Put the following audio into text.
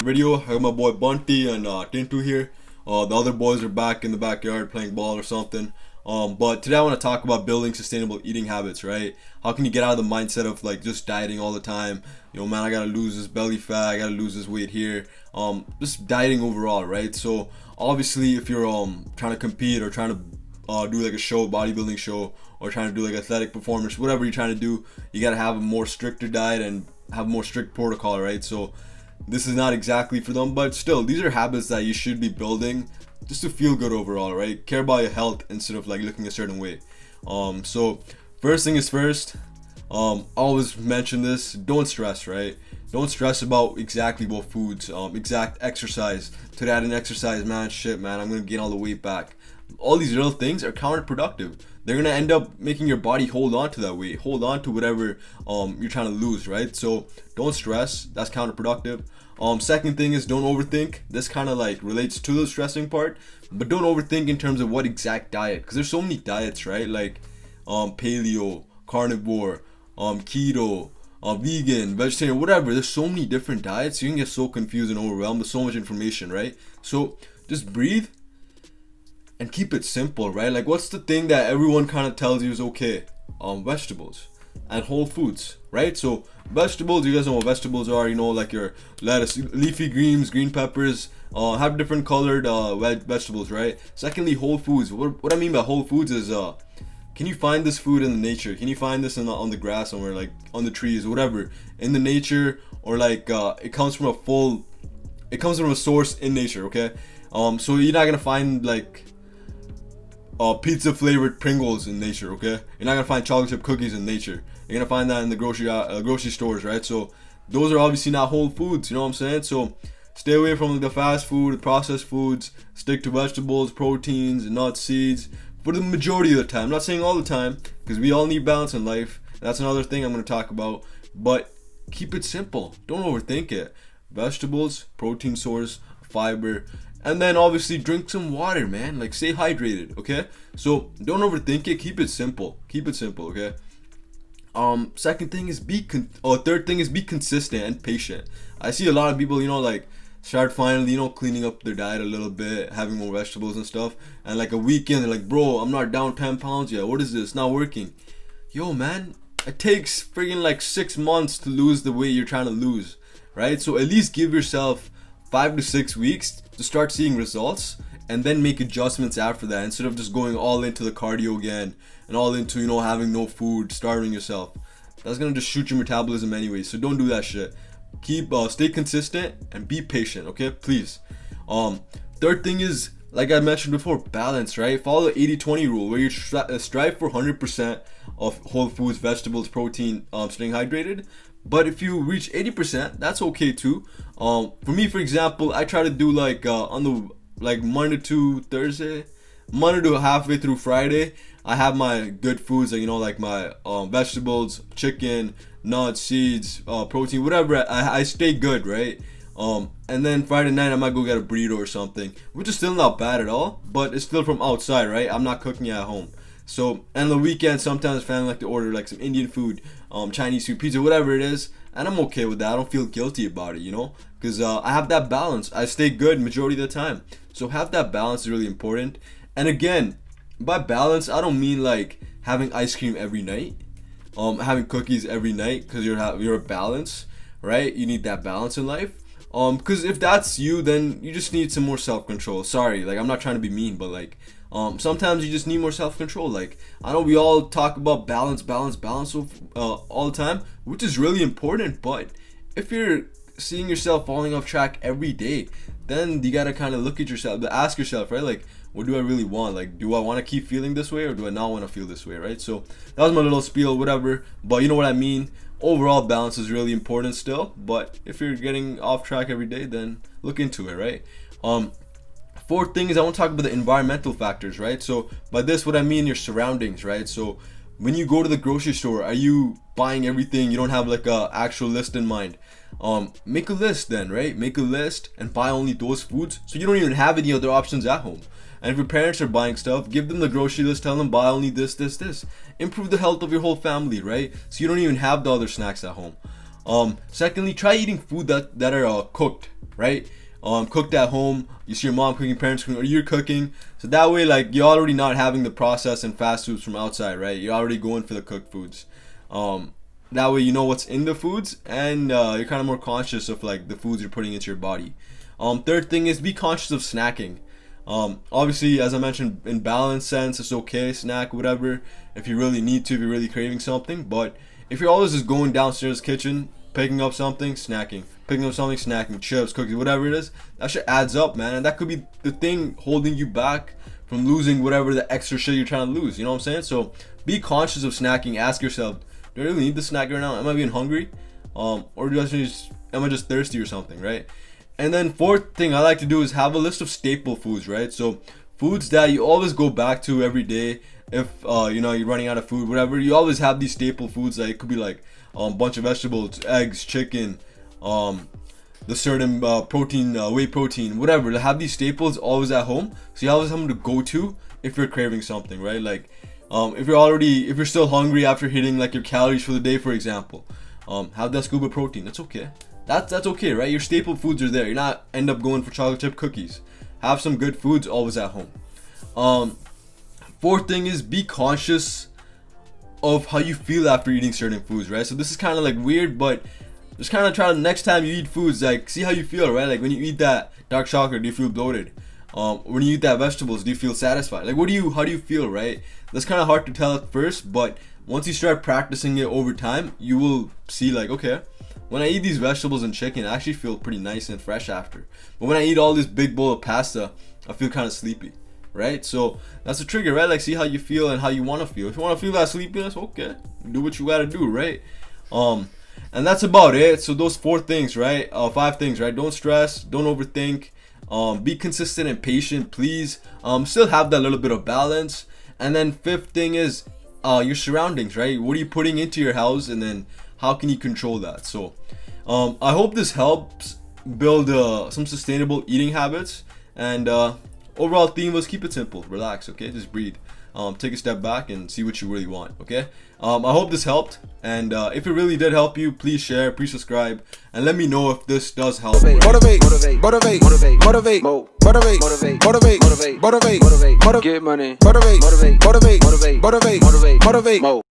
video. I got my boy Bunty and Tintu here. The other boys are back in the backyard playing ball or something. But today I want to talk about building sustainable eating habits, right? How can you get out of the mindset of like just dieting all the time? You know, man, I gotta lose this belly fat, I gotta lose this weight here. Just dieting overall, right? So obviously, if you're trying to compete or trying to do like a show, bodybuilding show, or trying to do like athletic performance, whatever you're trying to do, you gotta have a more stricter diet and have a more strict protocol, right? So this is not exactly for them, but still, these are habits that you should be building just to feel good overall, right? Care about your health instead of like looking a certain way. So first thing is first. Always mention this: don't stress, right? Don't stress about exactly what foods, exact exercise. Today I didn't exercise, man. Shit, man, I'm gonna gain all the weight back. All these little things are counterproductive. They're gonna end up making your body hold on to that weight, hold on to whatever you're trying to lose, right? So don't stress. That's counterproductive. Second thing is don't overthink. This kind of like relates to the stressing part, but don't overthink in terms of what exact diet, because there's so many diets, right? Like paleo, carnivore, keto, vegan, vegetarian, whatever. There's so many different diets. You can get so confused and overwhelmed with so much information, right? So just breathe and keep it simple, right? Like, what's the thing that everyone kind of tells you is okay? Vegetables and whole foods, right? So vegetables, you guys know what vegetables are, you know, like your lettuce, leafy greens, green peppers, have different colored vegetables, right? Secondly, whole foods. What I mean by whole foods is can you find this food in the nature? Can you find this on the grass somewhere, like on the trees, whatever, in the nature, or like it comes from a source in nature, okay? So you're not gonna find like pizza flavored Pringles in nature, okay? You're not gonna find chocolate chip cookies in nature. You're gonna find that in the grocery stores, right? So those are obviously not whole foods, you know what I'm saying? So stay away from the fast food, the processed foods. Stick to vegetables, proteins, nuts, seeds for the majority of the time. I'm not saying all the time, because we all need balance in life. That's another thing I'm gonna talk about. But keep it simple. Don't overthink it. Vegetables, protein source, fiber. And then obviously drink some water, man. Like, stay hydrated, okay? So don't overthink it. Keep it simple. Keep it simple, okay? Third thing is be consistent and patient. I see a lot of people, you know, like start finally, you know, cleaning up their diet a little bit, having more vegetables and stuff. And like a weekend, they're like, bro, I'm not down 10 pounds yet. What is this? It's not working. Yo, man, it takes friggin' like 6 months to lose the weight you're trying to lose, right? So at least give yourself 5 to 6 weeks to start seeing results, and then make adjustments after that, instead of just going all into the cardio again and all into, you know, having no food, starving yourself. That's gonna just shoot your metabolism anyway, so don't do that shit. Stay consistent and be patient, okay? Please. Third thing is, like I mentioned before, balance, right? Follow the 80-20 rule, where you strive for 100% of whole foods, vegetables, protein, staying hydrated. But if you reach 80%, that's okay too. For me, for example, I try to do like on the like Monday to Thursday, Monday to halfway through Friday, I have my good foods, like, you know, like my vegetables, chicken, nuts, seeds, protein, whatever. I stay good, right? And then Friday night I might go get a burrito or something, which is still not bad at all, but it's still from outside, right? I'm not cooking it at home. So, and the weekend, sometimes family like to order like some Indian food, Chinese food, pizza, whatever it is, and I'm okay with that. I don't feel guilty about it, you know, because I have that balance. I stay good majority of the time. So have that balance is really important. And again, by balance, I don't mean like having ice cream every night, having cookies every night, because you're a balance, right? You need that balance in life. Because if that's you, then you just need some more self-control. Sorry, like, I'm not trying to be mean, but like, sometimes you just need more self-control. Like, I know we all talk about balance all the time, which is really important, but if you're seeing yourself falling off track every day, then you gotta kind of look at yourself, ask yourself, right? Like, what do I really want? Like, do I want to keep feeling this way, or do I not want to feel this way, right? So that was my little spiel, whatever, but you know what I mean. Overall balance is really important still, but if you're getting off track every day, then look into it, right? Fourth thing is I want to talk about the environmental factors, right? So by this, what I mean, your surroundings, right? So when you go to the grocery store, are you buying everything? You don't have like a actual list in mind. Make a list then, right? Make a list and buy only those foods, so you don't even have any other options at home. And if your parents are buying stuff, give them the grocery list, tell them buy only this. Improve the health of your whole family, right? So you don't even have the other snacks at home. Secondly, try eating food that are cooked, right? Cooked at home. You see your mom cooking, parents cooking, or you're cooking. So that way, like, you're already not having the processed and fast foods from outside, right? You're already going for the cooked foods. That way you know what's in the foods, and you're kind of more conscious of like the foods you're putting into your body. Third thing is be conscious of snacking. Obviously, as I mentioned, in balance sense, it's okay, snack, whatever, if you really need to, if you're really craving something. But if you're always just going downstairs kitchen, picking up something, snacking, picking up something, snacking, chips, cookies, whatever it is, that shit adds up, man. And that could be the thing holding you back from losing whatever the extra shit you're trying to lose. You know what I'm saying? So be conscious of snacking. Ask yourself, do I really need the snack right now? Am I being hungry? Or am I just thirsty or something, right? And then fourth thing I like to do is have a list of staple foods, right? So foods that you always go back to every day. If you're running out of food, whatever, you always have these staple foods that it could be like a bunch of vegetables, eggs, chicken, the certain protein, whey protein, whatever. To have these staples always at home, so you always have them to go to if you're craving something, right? Like if you're still hungry after hitting like your calories for the day, for example, have that scoop of protein. That's okay. That's okay, right? Your staple foods are there. You're not end up going for chocolate chip cookies. Have some good foods always at home. Fourth thing is be conscious of how you feel after eating certain foods, right? So this is kind of like weird, but just kind of try to, next time you eat foods, like see how you feel, right? Like when you eat that dark chocolate, do you feel bloated? When you eat that vegetables, do you feel satisfied? Like how do you feel, right? That's kind of hard to tell at first, but once you start practicing it over time, you will see like, okay, when I eat these vegetables and chicken, I actually feel pretty nice and fresh after. But when I eat all this big bowl of pasta, I feel kind of sleepy, right? So that's a trigger, right? Like see how you feel and how you want to feel. If you want to feel that sleepiness, okay, do what you gotta do, right? And that's about it. So those 4 things, right? 5 things, right? Don't stress, don't overthink, be consistent and patient, please. Still have that little bit of balance. And then 5th thing is your surroundings, right? What are you putting into your house, and then how can you control that? So I hope this helps build some sustainable eating habits. And overall theme was keep it simple, relax, okay? Just breathe. Take a step back and see what you really want, okay? I hope this helped, and if it really did help you, please share, please subscribe, and let me know if this does help. Motivate, motivate, motivate, motivate, motivate, motivate, motivate, motivate, motivate, motivate, get money, motivate, motivate, motivate, motivate, motivate, motivate, motivate.